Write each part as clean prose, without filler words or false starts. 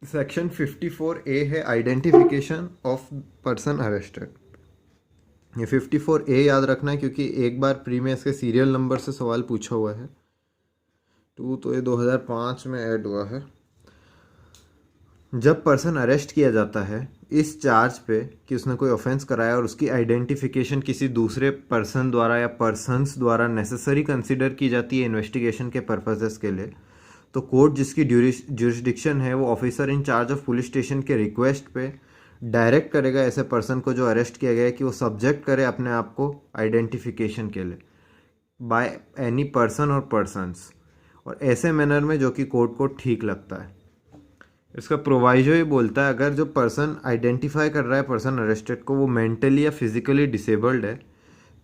Section 54A है identification of person arrested. ये 54A याद रखना है क्योंकि एक बार प्री में इसके सीरियल नंबर से सवाल पूछा हुआ है। तो ये 2005 में ऐड हुआ है। जब पर्सन अरेस्ट किया जाता है इस चार्ज पे कि उसने कोई ऑफेंस कराया और उसकी आइडेंटिफिकेशन किसी दूसरे पर्सन द्वारा या पर्सन्स द्वारा नेसेसरी कंसीडर की जाती है इन्वेस्टिगेशन के पर्पसेस के लिए, तो कोर्ट जिसकी ज्यूरिसडिक्शन है वो officer in charge of police station के रिक्वेस्ट पे डायरेक्ट करेगा ऐसे पर्सन को जो अरेस्ट किया गया है कि वो सब्जेक्ट करे अपने आप को आइडेंटिफिकेशन के लिए बाय एनी पर्सन और पर्सन्स, और ऐसे मैनर में जो कि कोर्ट को ठीक लगता है। इसका प्रोवाइजो ये बोलता है अगर जो पर्सन आइडेंटिफाई कर रहा है पर्सन अरेस्टेड को वो मेंटली या फिजिकली डिसेबल्ड है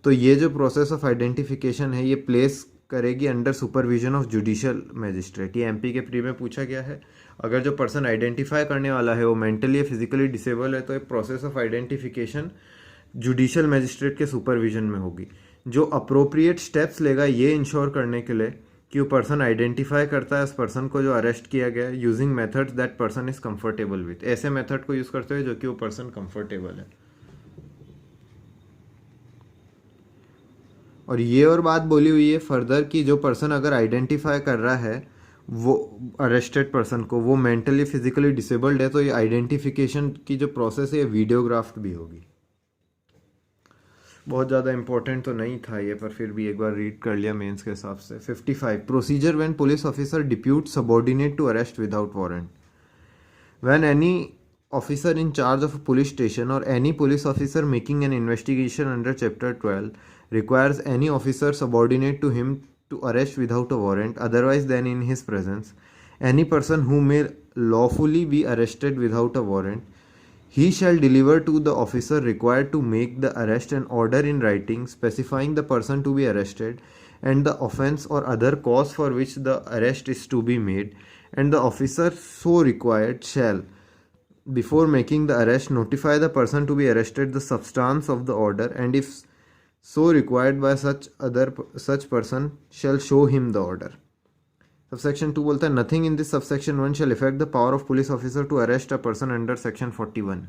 तो ये जो प्रोसेस ऑफ आइडेंटिफिकेशन है ये प्लेस करेगी under supervision of judicial magistrate. ये एमपी के प्री में पूछा गया है। अगर जो पर्सन आइडेंटिफाई करने वाला है वो मेंटली या फिजिकली डिसेबल है तो ये process of identification judicial magistrate के सुपरविजन में होगी, जो अप्रोप्रिएट स्टेप्स लेगा ये इंश्योर करने के लिए कि वो पर्सन आइडेंटिफाई करता है उस पर्सन को जो अरेस्ट किया गया है using methods that person is comfortable with, ऐसे मेथड को यूज करते हुए जो कि वो पर्सन कंफर्टेबल है। और ये और बात बोली हुई है फर्दर कि जो पर्सन अगर आइडेंटिफाई कर रहा है वो अरेस्टेड पर्सन को वो मेंटली फिजिकली डिसेबल्ड है तो ये आइडेंटिफिकेशन की जो प्रोसेस है ये वीडियोग्राफ्ड भी होगी। बहुत ज़्यादा इंपॉर्टेंट तो नहीं था ये, पर फिर भी एक बार रीड कर लिया मेंस के हिसाब से। 55 procedure when police officer depute subordinate to arrest without warrant. When any officer in charge of a police station or any police officer making an investigation under chapter 12 requires any officer subordinate to him to arrest without a warrant otherwise than in his presence any person who may lawfully be arrested without a warrant, he shall deliver to the officer required to make the arrest an order in writing specifying the person to be arrested and the offence or other cause for which the arrest is to be made, and the officer so required shall before making the arrest notify the person to be arrested the substance of the order and if so required by such person shall show him the order. Subsection 2 बोलता है nothing in this subsection 1 shall affect the power of police officer to arrest a person under section 41.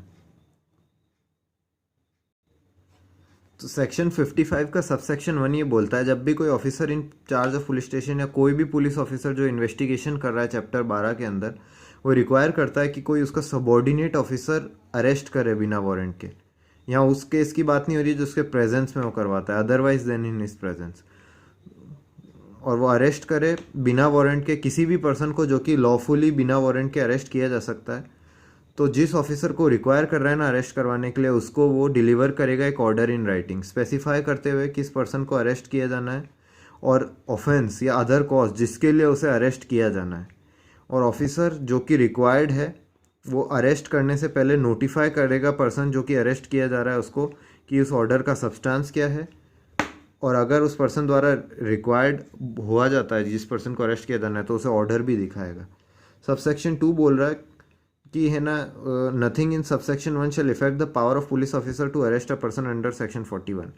तो section 55 का subsection 1 ये बोलता है जब भी कोई officer in charge of police station या कोई भी पुलिस ऑफिसर जो इन्वेस्टिगेशन कर रहा है चैप्टर 12 के अंदर वो रिक्वायर करता है कि कोई उसका सबॉर्डिनेट ऑफिसर अरेस्ट करे बिना वारंट के। यहाँ उस केस की बात नहीं हो रही जो उसके प्रेजेंस में वो करवाता है, otherwise then in his presence, और वो अरेस्ट करे बिना वारंट के किसी भी पर्सन को जो कि लॉफुली बिना वारंट के अरेस्ट किया जा सकता है। तो जिस ऑफिसर को रिक्वायर कर रहा है ना अरेस्ट करवाने के लिए उसको वो डिलीवर करेगा एक ऑर्डर इन राइटिंग स्पेसिफाई करते हुए किस पर्सन को अरेस्ट किया जाना है और ऑफेंस या अदर कॉज जिसके लिए उसे अरेस्ट किया जाना है, और ऑफिसर जो कि रिक्वायर्ड है वो अरेस्ट करने से पहले नोटिफाई करेगा पर्सन जो कि अरेस्ट किया जा रहा है उसको कि उस ऑर्डर का सब्सटेंस क्या है, और अगर उस पर्सन द्वारा रिक्वायर्ड हुआ जाता है जिस पर्सन को अरेस्ट किया जाना है तो उसे ऑर्डर भी दिखाएगा। सबसेक्शन 2 बोल रहा है कि है ना nothing in subsection 1 shall effect the power of police officer to arrest a person under section 41।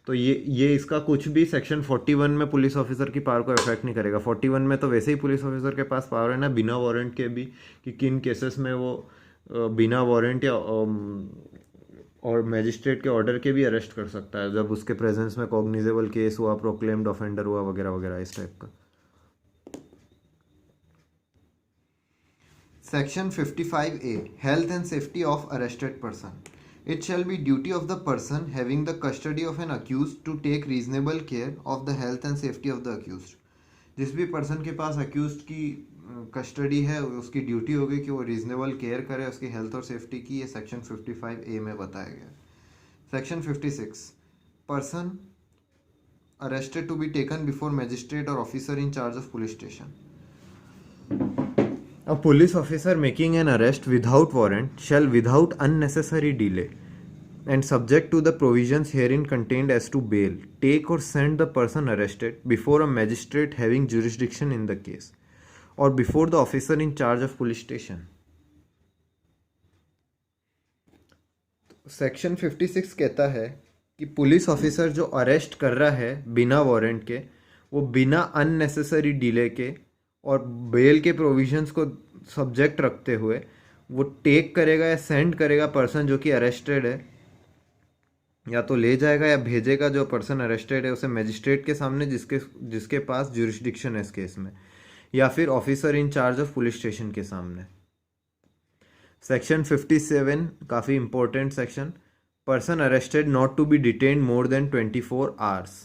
तो ये इसका कुछ भी सेक्शन 41 में पुलिस ऑफिसर की पावर को इफेक्ट नहीं करेगा। 41 में तो वैसे ही पुलिस ऑफिसर के पास पावर है ना बिना वारंट के भी कि किन केसेस में वो बिना वारंट या और मैजिस्ट्रेट के ऑर्डर के भी अरेस्ट कर सकता है जब उसके प्रेजेंस में कॉग्निजेबल केस हुआ, प्रोक्लेम्ड ऑफेंडर हुआ वगैरह वगैरह इस टाइप का। Section 55A Health and safety of arrested person. It shall be duty of the person having the custody of an accused to take reasonable care of the health and safety of the accused. जिस भी person के पास accused की custody है उसकी duty होगी कि वो reasonable care करे उसकी हेल्थ और सेफ्टी की। ये सेक्शन 55A में बताया गया। Section 56 person arrested to be taken before magistrate और officer in charge of police station. A police officer making an arrest without warrant shall without unnecessary delay and subject to the provisions herein contained as to bail take or send the person arrested before a magistrate having jurisdiction in the case or before the officer in charge of police station. Section 56 कहता है कि police officer जो arrest कर रहा है बिना warrant के वो बिना अननेसेसरी डिले के और बेल के प्रोविजंस को सब्जेक्ट रखते हुए वो टेक करेगा या सेंड करेगा पर्सन जो कि अरेस्टेड है, या तो ले जाएगा या भेजेगा जो पर्सन अरेस्टेड है उसे मजिस्ट्रेट के सामने जिसके जिसके पास ज्यूरिसडिक्शन है इस केस में, या फिर officer in charge of police station के सामने। सेक्शन 57 काफ़ी important section, person arrested not to be detained more than 24 hours.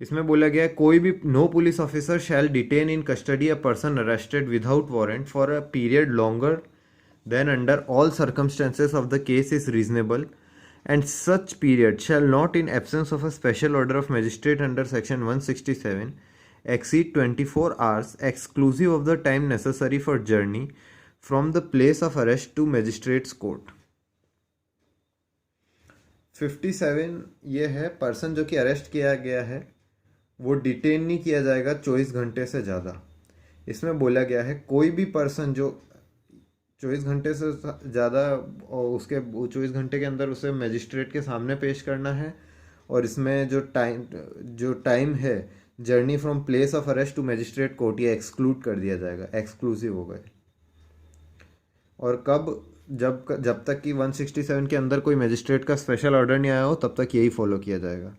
इसमें बोला गया है कोई भी no police officer shall detain in custody a person arrested without warrant for a period longer than under all circumstances of the case is reasonable, and such period shall not, in absence of a special order of magistrate under section 167, exceed 24 hours exclusive of the time necessary for journey from the place of arrest to magistrate's court। 57 ये है person जो कि arrest किया गया है वो detain नहीं किया जाएगा 24 घंटे से ज़्यादा। इसमें बोला गया है कोई भी पर्सन जो 24 घंटे से ज़्यादा और उसके 24 घंटे के अंदर उसे मजिस्ट्रेट के सामने पेश करना है, और इसमें जो टाइम है journey from place of arrest to magistrate court ये एक्सक्लूड कर दिया जाएगा, एक्सक्लूसिव हो गए। और कब, जब तक कि 167 के अंदर कोई मजिस्ट्रेट का स्पेशल ऑर्डर नहीं आया हो तब तक यही फॉलो किया जाएगा।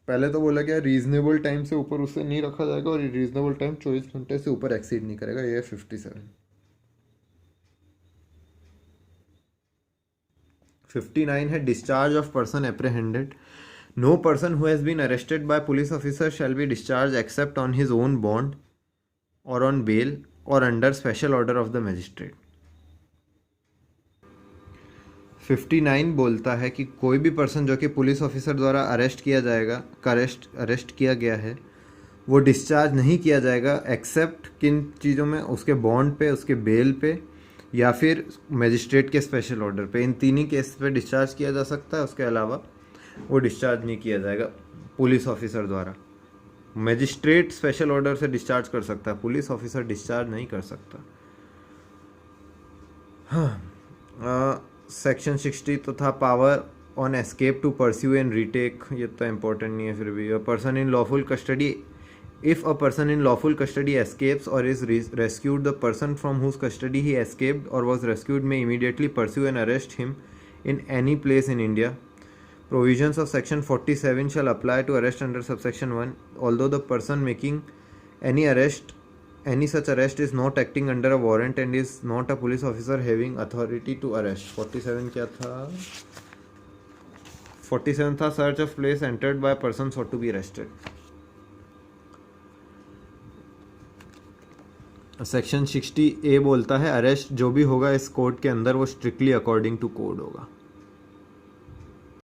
पहले तो बोला गया रीजनेबल टाइम से ऊपर उसे नहीं रखा जाएगा, और रीजनेबल टाइम 24 घंटे से ऊपर एक्सीड नहीं करेगा, ये 57। 59 है discharge of person apprehended. No person who has been arrested by police officer shall be discharge except on his own bond और ऑन बेल और under special order of the magistrate. 59 बोलता है कि कोई भी पर्सन जो कि पुलिस ऑफिसर द्वारा अरेस्ट किया गया है वो डिस्चार्ज नहीं किया जाएगा एक्सेप्ट किन चीज़ों में, उसके बॉन्ड पे, उसके बेल पे या फिर मजिस्ट्रेट के स्पेशल ऑर्डर पे। इन तीन ही केस पे डिस्चार्ज किया जा सकता है, उसके अलावा वो डिस्चार्ज नहीं किया जाएगा पुलिस ऑफिसर द्वारा। मजिस्ट्रेट स्पेशल ऑर्डर से डिस्चार्ज कर सकता है, पुलिस ऑफिसर डिस्चार्ज नहीं कर सकता। हाँ, सेक्शन 60 तो था power on escape to pursue and retake, ये तो इम्पोर्टेंट नहीं है फिर भी। Person in lawful custody, if a person in lawful custody escapes और is rescued, the person from whose custody he escaped और was rescued may immediately pursue and arrest him in any place in India. Provisions of section 47 shall apply to arrest under subsection 1, although the person making any such arrest is not acting under a warrant and is not a police officer having authority to arrest। 47 क्या था? 47 था search of place entered by person sought to be arrested। Section 60A बोलता है arrest जो भी होगा इस code के अंदर वो स्ट्रिक्टली अकॉर्डिंग टू कोड होगा।